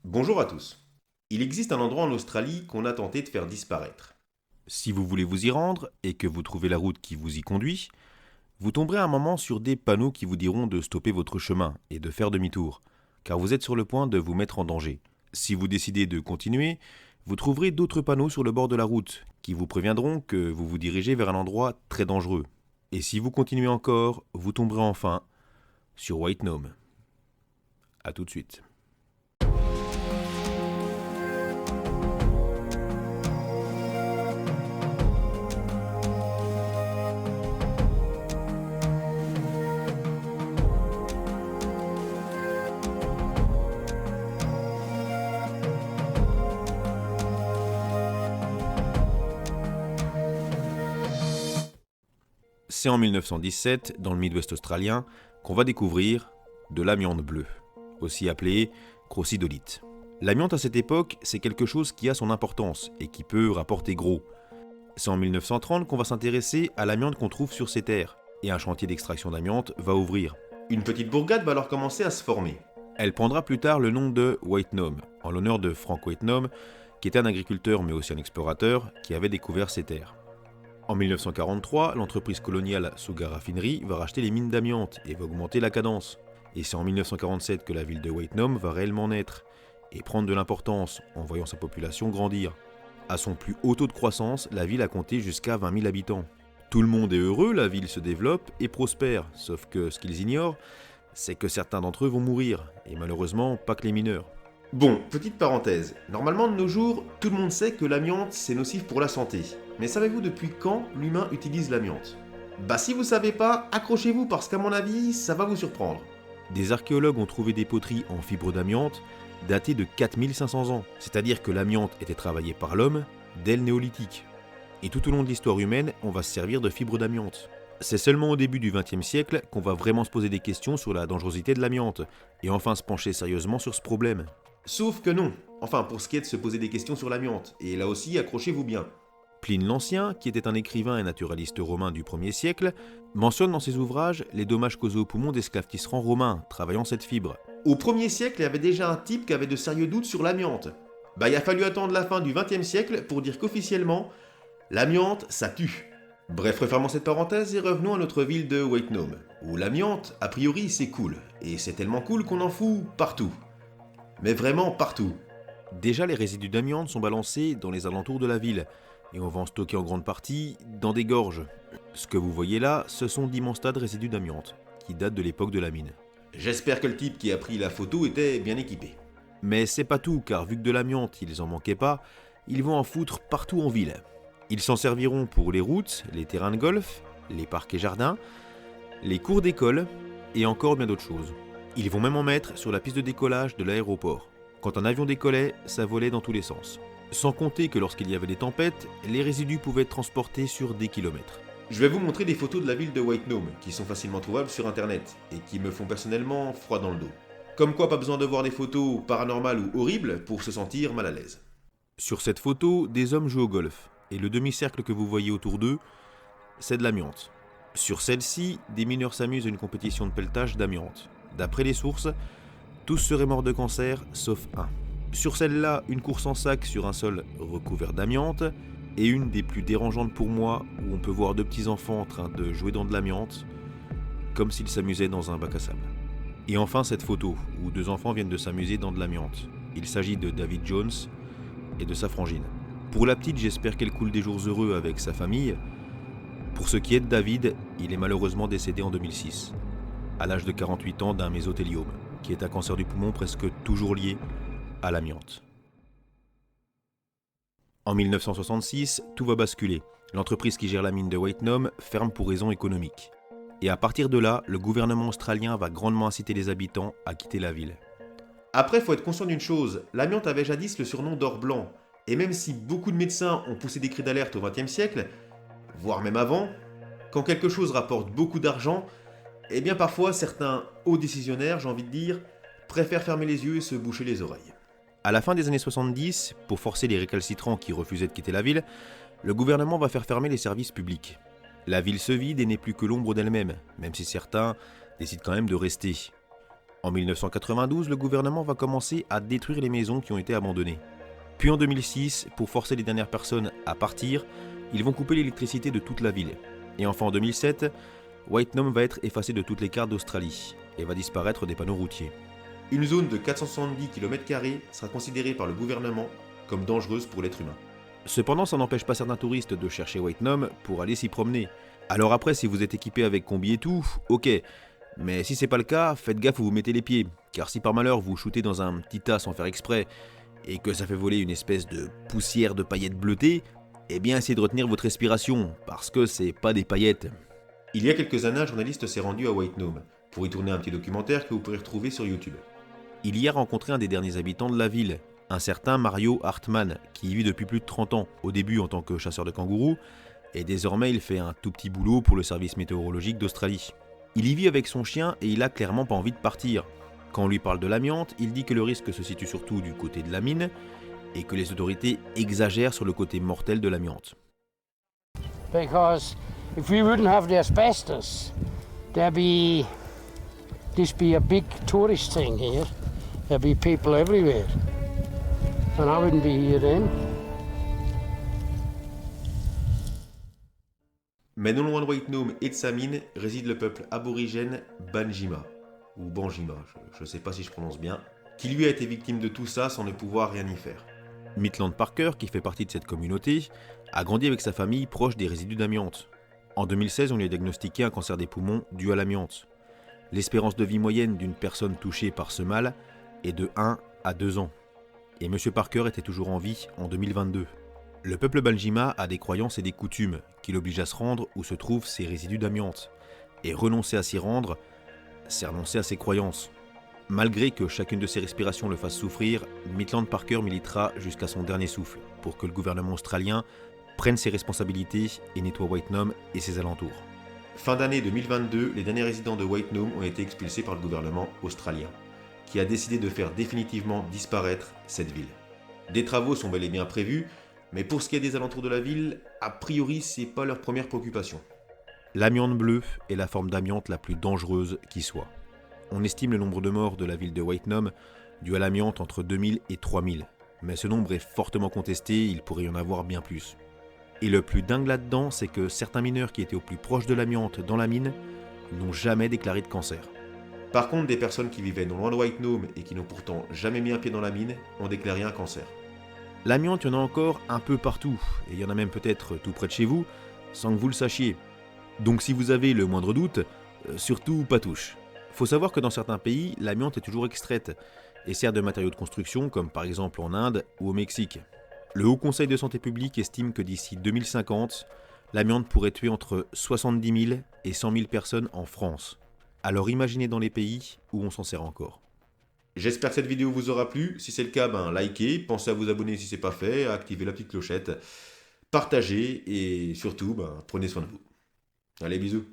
Bonjour à tous. Il existe un endroit en Australie qu'on a tenté de faire disparaître. Si vous voulez vous y rendre et que vous trouvez la route qui vous y conduit, vous tomberez un moment sur des panneaux qui vous diront de stopper votre chemin et de faire demi-tour, car vous êtes sur le point de vous mettre en danger. Si vous décidez de continuer, vous trouverez d'autres panneaux sur le bord de la route qui vous préviendront que vous vous dirigez vers un endroit très dangereux. Et si vous continuez encore, vous tomberez enfin sur White Gnome. A tout de suite. C'est en 1917, dans le Midwest australien, qu'on va découvrir de l'amiante bleue, aussi appelée crocidolite. L'amiante à cette époque, c'est quelque chose qui a son importance et qui peut rapporter gros. C'est en 1930 qu'on va s'intéresser à l'amiante qu'on trouve sur ces terres, et un chantier d'extraction d'amiante va ouvrir. Une petite bourgade va alors commencer à se former. Elle prendra plus tard le nom de White Gnome, en l'honneur de Frank White Gnome, qui était un agriculteur mais aussi un explorateur qui avait découvert ces terres. En 1943, l'entreprise coloniale Sugar Raffinery va racheter les mines d'amiante et va augmenter la cadence. Et c'est en 1947 que la ville de White Gnome va réellement naître et prendre de l'importance en voyant sa population grandir. À son plus haut taux de croissance, la ville a compté jusqu'à 20 000 habitants. Tout le monde est heureux, la ville se développe et prospère, sauf que ce qu'ils ignorent, c'est que certains d'entre eux vont mourir, et malheureusement pas que les mineurs. Bon, petite parenthèse. Normalement de nos jours, tout le monde sait que l'amiante c'est nocif pour la santé. Mais savez-vous depuis quand l'humain utilise l'amiante? Bah si vous savez pas, accrochez-vous parce qu'à mon avis, ça va vous surprendre. Des archéologues ont trouvé des poteries en fibre d'amiante datées de 4500 ans, c'est-à-dire que l'amiante était travaillée par l'homme dès le néolithique. Et tout au long de l'histoire humaine, on va se servir de fibres d'amiante. C'est seulement au début du XXe siècle qu'on va vraiment se poser des questions sur la dangerosité de l'amiante, et enfin se pencher sérieusement sur ce problème. Sauf que non. Enfin, pour ce qui est de se poser des questions sur l'amiante. Et là aussi, accrochez-vous bien. Pline l'Ancien, qui était un écrivain et naturaliste romain du 1er siècle, mentionne dans ses ouvrages les dommages causés aux poumons d'esclaves tisserands romains travaillant cette fibre. Au 1er siècle, il y avait déjà un type qui avait de sérieux doutes sur l'amiante. Bah il a fallu attendre la fin du XXe siècle pour dire qu'officiellement, l'amiante, ça tue. Bref, refermons cette parenthèse et revenons à notre ville de White Gnome, où l'amiante, a priori, c'est cool. Et c'est tellement cool qu'on en fout partout. Mais vraiment partout. Déjà, les résidus d'amiante sont balancés dans les alentours de la ville, et on va en stocker en grande partie dans des gorges. Ce que vous voyez là, ce sont d'immenses tas de résidus d'amiante, qui datent de l'époque de la mine. J'espère que le type qui a pris la photo était bien équipé. Mais c'est pas tout, car vu que de l'amiante, ils en manquaient pas, ils vont en foutre partout en ville. Ils s'en serviront pour les routes, les terrains de golf, les parcs et jardins, les cours d'école, et encore bien d'autres choses. Ils vont même en mettre sur la piste de décollage de l'aéroport. Quand un avion décollait, ça volait dans tous les sens. Sans compter que lorsqu'il y avait des tempêtes, les résidus pouvaient être transportés sur des kilomètres. Je vais vous montrer des photos de la ville de White Gnome, qui sont facilement trouvables sur internet, et qui me font personnellement froid dans le dos. Comme quoi pas besoin de voir des photos paranormales ou horribles pour se sentir mal à l'aise. Sur cette photo, des hommes jouent au golf, et le demi-cercle que vous voyez autour d'eux, c'est de l'amiante. Sur celle-ci, des mineurs s'amusent à une compétition de pelletage d'amiante. D'après les sources, tous seraient morts de cancer, sauf un. Sur celle-là, une course en sac sur un sol recouvert d'amiante, et une des plus dérangeantes pour moi, où on peut voir deux petits enfants en train de jouer dans de l'amiante, comme s'ils s'amusaient dans un bac à sable. Et enfin cette photo, où deux enfants viennent de s'amuser dans de l'amiante. Il s'agit de David Jones et de sa frangine. Pour la petite, j'espère qu'elle coule des jours heureux avec sa famille. Pour ce qui est de David, il est malheureusement décédé en 2006, à l'âge de 48 ans d'un mésothéliome, qui est un cancer du poumon presque toujours lié à l'amiante. En 1966, tout va basculer. L'entreprise qui gère la mine de White Gnome ferme pour raisons économiques. Et à partir de là, le gouvernement australien va grandement inciter les habitants à quitter la ville. Après, faut être conscient d'une chose, l'amiante avait jadis le surnom d'or blanc, et même si beaucoup de médecins ont poussé des cris d'alerte au XXe siècle, voire même avant, quand quelque chose rapporte beaucoup d'argent, eh bien parfois certains hauts décisionnaires, j'ai envie de dire, préfèrent fermer les yeux et se boucher les oreilles. À la fin des années 70, pour forcer les récalcitrants qui refusaient de quitter la ville, le gouvernement va faire fermer les services publics. La ville se vide et n'est plus que l'ombre d'elle-même, même si certains décident quand même de rester. En 1992, le gouvernement va commencer à détruire les maisons qui ont été abandonnées. Puis en 2006, pour forcer les dernières personnes à partir, ils vont couper l'électricité de toute la ville. Et enfin en 2007, White Gnome va être effacé de toutes les cartes d'Australie et va disparaître des panneaux routiers. Une zone de 470 km² sera considérée par le gouvernement comme dangereuse pour l'être humain. Cependant, ça n'empêche pas certains touristes de chercher White Gnome pour aller s'y promener. Alors après, si vous êtes équipé avec combi et tout, ok. Mais si c'est pas le cas, faites gaffe où vous mettez les pieds. Car si par malheur vous shootez dans un petit tas sans faire exprès, et que ça fait voler une espèce de poussière de paillettes bleutées, eh bien essayez de retenir votre respiration, parce que c'est pas des paillettes. Il y a quelques années, un journaliste s'est rendu à White Gnome pour y tourner un petit documentaire que vous pourrez retrouver sur YouTube. Il y a rencontré un des derniers habitants de la ville, un certain Mario Hartmann, qui y vit depuis plus de 30 ans, au début en tant que chasseur de kangourous, et désormais il fait un tout petit boulot pour le service météorologique d'Australie. Il y vit avec son chien et il a clairement pas envie de partir. Quand on lui parle de l'amiante, il dit que le risque se situe surtout du côté de la mine et que les autorités exagèrent sur le côté mortel de l'amiante. Because if we wouldn't have the asbestos, this be a big tourist thing here. There'd be people everywhere. And I wouldn't be here then. Mais non loin de White Gnome et de sa mine réside le peuple aborigène Banjima, ou Banjima, je ne sais pas si je prononce bien, qui lui a été victime de tout ça sans ne pouvoir rien y faire. Maitland Parker, qui fait partie de cette communauté, a grandi avec sa famille proche des résidus d'amiante. En 2016, on lui a diagnostiqué un cancer des poumons dû à l'amiante. L'espérance de vie moyenne d'une personne touchée par ce mal est de 1 à 2 ans. Et M. Parker était toujours en vie en 2022. Le peuple Banjima a des croyances et des coutumes qui l'obligent à se rendre où se trouvent ces résidus d'amiante. Et renoncer à s'y rendre, c'est renoncer à ses croyances. Malgré que chacune de ses respirations le fasse souffrir, Maitland Parker militera jusqu'à son dernier souffle pour que le gouvernement australien prenne ses responsabilités et nettoie White Gnome et ses alentours. Fin d'année 2022, les derniers résidents de White Gnome ont été expulsés par le gouvernement australien, qui a décidé de faire définitivement disparaître cette ville. Des travaux sont bel et bien prévus, mais pour ce qui est des alentours de la ville, a priori c'est pas leur première préoccupation. L'amiante bleue est la forme d'amiante la plus dangereuse qui soit. On estime le nombre de morts de la ville de White Gnome dû à l'amiante entre 2000 et 3000, mais ce nombre est fortement contesté, il pourrait y en avoir bien plus. Et le plus dingue là-dedans, c'est que certains mineurs qui étaient au plus proche de l'amiante dans la mine n'ont jamais déclaré de cancer. Par contre, des personnes qui vivaient non loin de White Gnome et qui n'ont pourtant jamais mis un pied dans la mine ont déclaré un cancer. L'amiante, il y en a encore un peu partout, et il y en a même peut-être tout près de chez vous, sans que vous le sachiez. Donc si vous avez le moindre doute, surtout pas touche. Faut savoir que dans certains pays, l'amiante est toujours extraite, et sert de matériau de construction, comme par exemple en Inde ou au Mexique. Le Haut Conseil de santé publique estime que d'ici 2050, l'amiante pourrait tuer entre 70 000 et 100 000 personnes en France. Alors imaginez dans les pays où on s'en sert encore. J'espère que cette vidéo vous aura plu. Si c'est le cas, likez, pensez à vous abonner si ce n'est pas fait, à activer la petite clochette, partagez et surtout, prenez soin de vous. Allez, bisous.